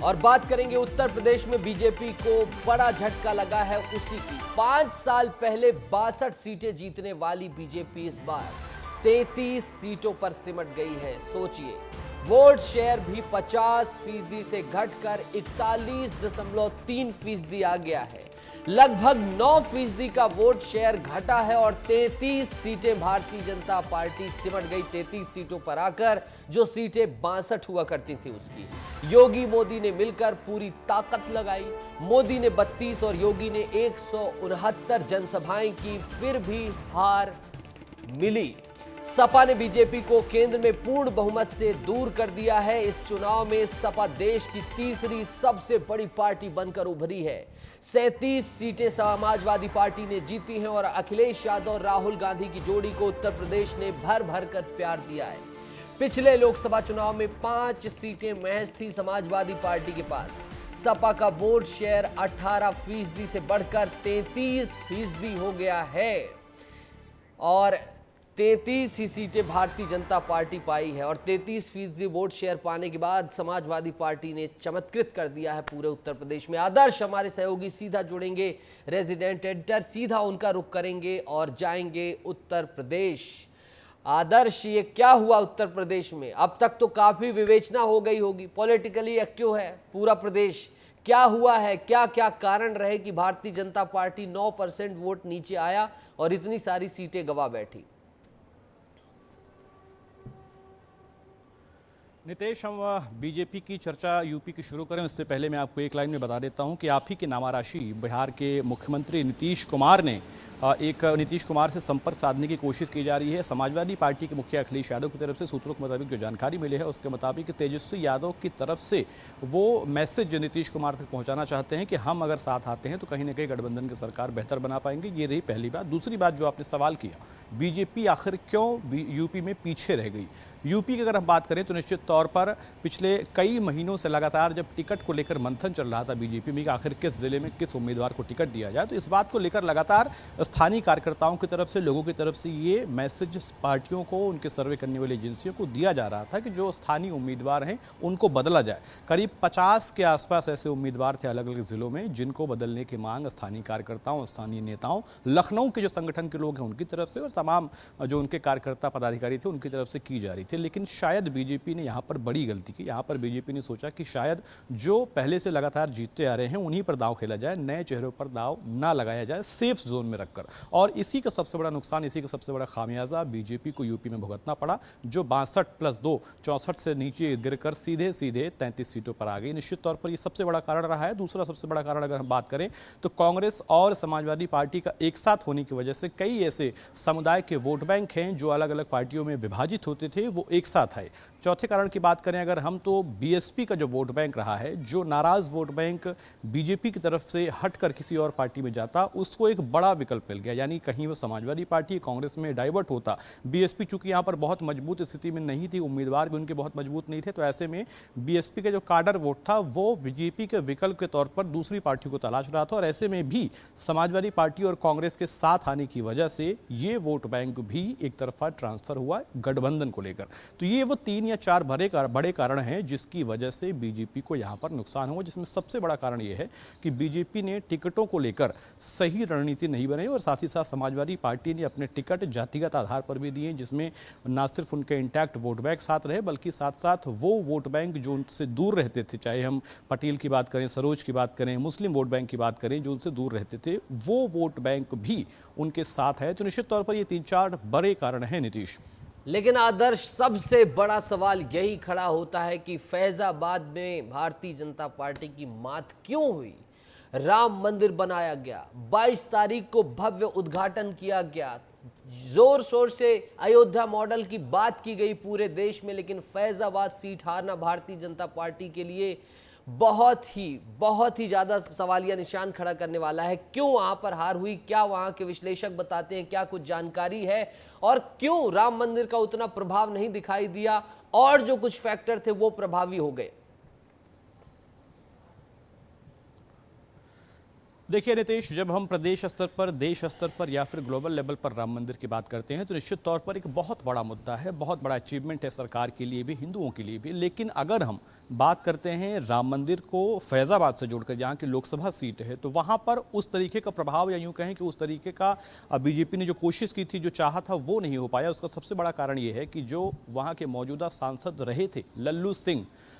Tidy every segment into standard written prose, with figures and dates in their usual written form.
और बात करेंगे उत्तर प्रदेश में बीजेपी को बड़ा झटका लगा है उसी की। 5 साल पहले 62 सीटें जीतने वाली बीजेपी इस बार 33 सीटों पर सिमट गई है। सोचिए, वोट शेयर भी 50% से घटकर 41.3% आ गया है। लगभग 9% का वोट शेयर घटा है और 33 सीटें भारतीय जनता पार्टी सिमट गई 33 सीटों पर आकर, जो सीटें 62 हुआ करती थी उसकी। योगी मोदी ने मिलकर पूरी ताकत लगाई। मोदी ने 32 और योगी ने 169 जनसभाएं की, फिर भी हार मिली। सपा ने बीजेपी को केंद्र में पूर्ण बहुमत से दूर कर दिया है। इस चुनाव में सपा देश की तीसरी सबसे बड़ी पार्टी बनकर उभरी है। 37 सीटें समाजवादी पार्टी ने जीती हैं और अखिलेश यादव और राहुल गांधी की जोड़ी को उत्तर प्रदेश ने भर भर कर प्यार दिया है। पिछले लोकसभा चुनाव में 5 सीटें महज थी समाजवादी पार्टी के पास। सपा का वोट शेयर 18% से बढ़कर 33% हो गया है और 33 ही सीटें भारतीय जनता पार्टी पाई है। और 33% वोट शेयर पाने के बाद समाजवादी पार्टी ने चमत्कृत कर दिया है पूरे उत्तर प्रदेश में। आदर्श हमारे सहयोगी सीधा जुड़ेंगे, रेजिडेंट एडिटर, सीधा उनका रुख करेंगे और जाएंगे उत्तर प्रदेश। आदर्श, ये क्या हुआ उत्तर प्रदेश में? अब तक तो काफी विवेचना हो गई होगी, पॉलिटिकली एक्टिव है पूरा प्रदेश। क्या हुआ है, क्या क्या कारण रहे कि भारतीय जनता पार्टी 9% वोट नीचे आया और इतनी सारी सीटें गंवा बैठी? नितेश, हम बीजेपी की चर्चा यूपी की शुरू करें उससे पहले मैं आपको एक लाइन में बता देता हूं कि आप ही की नामाराशी बिहार के मुख्यमंत्री नीतीश कुमार ने नीतीश कुमार से संपर्क साधने की कोशिश की जा रही है। समाजवादी पार्टी के मुखिया अखिलेश यादव की तरफ से सूत्रों के मुताबिक जो जानकारी मिली है उसके मुताबिक तेजस्वी यादव की तरफ से वो मैसेज नीतीश कुमार तक पहुंचाना चाहते हैं कि हम अगर साथ आते हैं तो कहीं ना कहीं गठबंधन की सरकार बेहतर बना पाएंगे। ये रही पहली बात। दूसरी बात जो आपने सवाल किया, बीजेपी आखिर क्यों यूपी में पीछे रह गई। यूपी की अगर हम बात करें तो निश्चित तौर पर पिछले कई महीनों से लगातार जब टिकट को लेकर मंथन चल रहा था बीजेपी में कि आखिर किस जिले में किस उम्मीदवार को टिकट दिया जाए, तो इस बात को लेकर लगातार स्थानीय कार्यकर्ताओं की तरफ से, लोगों की तरफ से ये मैसेज पार्टियों को, उनके सर्वे करने वाली एजेंसियों को दिया जा रहा था कि जो स्थानीय उम्मीदवार हैं उनको बदला जाए। करीब 50 के आसपास ऐसे उम्मीदवार थे अलग अलग जिलों में जिनको बदलने की मांग स्थानीय कार्यकर्ताओं, स्थानीय नेताओं, लखनऊ के जो संगठन के लोग हैं उनकी तरफ से और तमाम जो उनके कार्यकर्ता पदाधिकारी थे उनकी तरफ से की जा रही थी। लेकिन शायद बीजेपी ने यहाँ पर बड़ी गलती की। यहाँ पर बीजेपी ने सोचा कि शायद जो पहले से लगातार जीतते आ रहे हैं उन्हीं पर दांव खेला जाए, नए चेहरों पर दांव ना लगाया जाए, सेफ जोन में रखकर। और इसी का सबसे बड़ा नुकसान, इसी का सबसे बड़ा खामियाजा बीजेपी को यूपी में भुगतना पड़ा, जो 62+2 64 से नीचे गिरकर सीधे 33 सीटों पर आ गई। निश्चित तौर पर यह सबसे बड़ा कारण रहा है। दूसरा सबसे बड़ा कारण अगर हम बात करें तो कांग्रेस और समाजवादी पार्टी का एक साथ होने की वजह से कई ऐसे समुदाय के वोट बैंक हैं जो अलग अलग पार्टियों में विभाजित होते थे, वो एक साथ आए। चौथे कारण की बात करें अगर हम, तो बीएसपी का जो वोट बैंक रहा है, जो नाराज वोट बैंक बीजेपी की तरफ से हटकर किसी और पार्टी में जाता, उसको एक बड़ा विकल्प मिल गया। यानी कहीं वो समाजवादी पार्टी, कांग्रेस में डाइवर्ट होता। बीएसपी चूंकि यहां पर बहुत मजबूत स्थिति में नहीं थी, उम्मीदवार भी उनके बहुत मजबूत नहीं थे, तो ऐसे में बीएसपी का जो काडर वोट था वो बीजेपी के विकल्प के तौर पर दूसरी पार्टी को तलाश रहा था। और ऐसे में भी समाजवादी पार्टी और कांग्रेस के साथ आने की वजह से ये वोट बैंक भी एक तरफा ट्रांसफर हुआ गठबंधन को लेकर। तो ये वो 3 या 4 बड़े कारण हैं जिसकी वजह से बीजेपी को यहां पर नुकसान हुआ, जिसमें सबसे बड़ा कारण यह है कि बीजेपी ने टिकटों को लेकर सही रणनीति नहीं बनाई और साथ ही साथ समाजवादी पार्टी ने अपने टिकट जातिगत आधार पर भी दिए, जिसमें ना सिर्फ उनके इंटैक्ट वोट बैंक साथ रहे बल्कि साथ साथ वो वोट बैंक जो उनसे दूर रहते थे, चाहे हम पटेल की बात करें, सरोज की बात करें, मुस्लिम वोट बैंक की बात करें, जो उनसे दूर रहते थे, वो वोट बैंक भी उनके साथ है। तो निश्चित तौर पर ये 3-4 बड़े कारण हैं नीतीश। लेकिन आदर्श, सबसे बड़ा सवाल यही खड़ा होता है कि फैजाबाद में भारतीय जनता पार्टी की मात क्यों हुई? राम मंदिर बनाया गया, 22 तारीख को भव्य उद्घाटन किया गया, जोर शोर से अयोध्या मॉडल की बात की गई पूरे देश में, लेकिन फैजाबाद सीट हारना भारतीय जनता पार्टी के लिए बहुत ही ज्यादा सवालिया निशान खड़ा करने वाला है। क्यों वहां पर हार हुई, क्या वहां के विश्लेषक बताते हैं, क्या कुछ जानकारी है, और क्यों राम मंदिर का उतना प्रभाव नहीं दिखाई दिया और जो कुछ फैक्टर थे वो प्रभावी हो गए? देखिए नीतीश, जब हम प्रदेश स्तर पर, देश स्तर पर या फिर ग्लोबल लेवल पर राम मंदिर की बात करते हैं तो निश्चित तौर पर एक बहुत बड़ा मुद्दा है, बहुत बड़ा अचीवमेंट है सरकार के लिए भी, हिंदुओं के लिए भी। लेकिन अगर हम बात करते हैं राम मंदिर को फैज़ाबाद से जोड़कर, जहाँ की लोकसभा सीट है, तो वहाँ पर उस तरीके का प्रभाव, या यूँ कहें कि उस तरीके का बीजेपी ने जो कोशिश की थी, जो चाहा था, वो नहीं हो पाया। उसका सबसे बड़ा कारण ये है कि जो वहाँ के मौजूदा सांसद रहे थे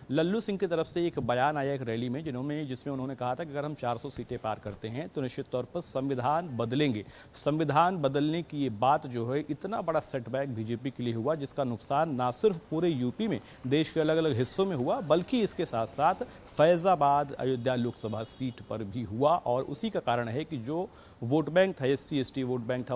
लल्लू सिंह की तरफ से एक बयान आया एक रैली में, जिसमें उन्होंने कहा था कि अगर हम 400 सीटें पार करते हैं तो निश्चित तौर पर संविधान बदलेंगे। संविधान बदलने की ये बात जो है, इतना बड़ा सेटबैक बीजेपी के लिए हुआ, जिसका नुकसान ना सिर्फ पूरे यूपी में, देश के अलग अलग हिस्सों में हुआ, बल्कि इसके साथ साथ फैज़ाबाद अयोध्या लोकसभा सीट पर भी हुआ। और उसी का कारण है कि जो वोट बैंक था, SC/ST वोट बैंक था,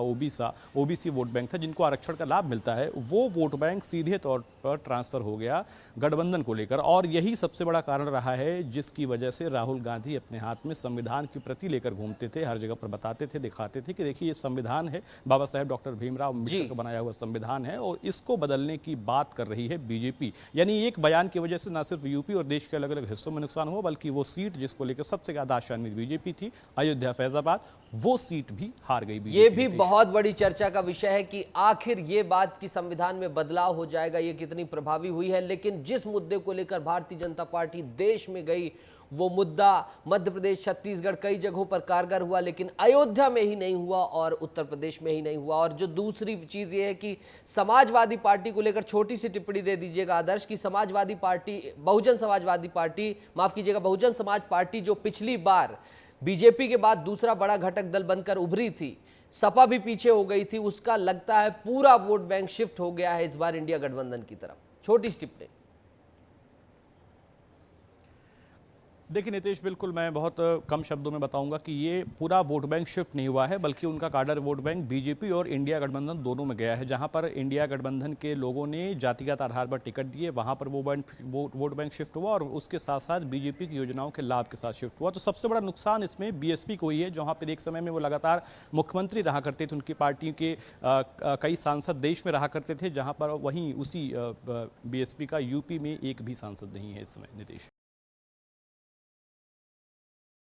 ओबीसी वोट बैंक था, जिनको आरक्षण का लाभ मिलता है, वो वोट बैंक सीधे तौर पर ट्रांसफर हो गया गठबंधन को लेकर। और यही सबसे बड़ा कारण रहा है जिसकी वजह से राहुल गांधी अपने हाथ में संविधान की प्रति लेकर घूमते थे, हर जगह पर बताते थे, दिखाते थे कि देखिए ये संविधान है, बाबा साहेब डॉक्टर भीमराव अम्बेडकर का बनाया हुआ संविधान है, और इसको बदलने की बात कर रही है बीजेपी। यानी एक बयान की वजह से ना सिर्फ यूपी और देश के अलग अलग हिस्सों में नुकसान हुआ, बल्कि वो सीट जिसको लेकर सबसे ज्यादा आशान्वित बीजेपी थी, अयोध्या फैजाबाद, वो सीट भी हार गई बीजेपी। ये भी बहुत बड़ी चर्चा का विषय है कि आखिर ये बात कि संविधान में बदलाव हो जाएगा, ये कितनी प्रभावी हुई है। लेकिन जिस मुद्दे को लेकर भारतीय जनता पार्टी देश में गई, वो मुद्दा मध्य प्रदेश, छत्तीसगढ़, कई जगहों पर कारगर हुआ, लेकिन अयोध्या में ही नहीं हुआ और उत्तर प्रदेश में ही नहीं हुआ। और जो दूसरी चीज ये है कि समाजवादी पार्टी को लेकर छोटी सी टिप्पणी दे दीजिएगा आदर्श, की समाजवादी पार्टी, बहुजन समाज पार्टी जो पिछली बार बीजेपी के बाद दूसरा बड़ा घटक दल बनकर उभरी थी, सपा भी पीछे हो गई थी, उसका लगता है पूरा वोट बैंक शिफ्ट हो गया है इस बार इंडिया गठबंधन की तरफ। छोटी सी टिप्पणी। देखिए नीतीश, बिल्कुल मैं बहुत कम शब्दों में बताऊंगा कि ये पूरा वोट बैंक शिफ्ट नहीं हुआ है, बल्कि उनका काडर वोट बैंक बीजेपी और इंडिया गठबंधन दोनों में गया है। जहां पर इंडिया गठबंधन के लोगों ने जातिगत आधार पर टिकट दिए, वहां पर वो वोट बैंक शिफ्ट हुआ, और उसके साथ साथ बीजेपी की योजनाओं के लाभ के साथ शिफ्ट हुआ। तो सबसे बड़ा नुकसान इसमें बीएसपी को ही है, जहाँ पर एक समय में वो लगातार मुख्यमंत्री रहा करते थे, उनकी पार्टी के कई सांसद देश में रहा करते थे, जहाँ पर वहीं उसी बीएसपी का यूपी में एक भी सांसद नहीं है इस समय। नीतीश।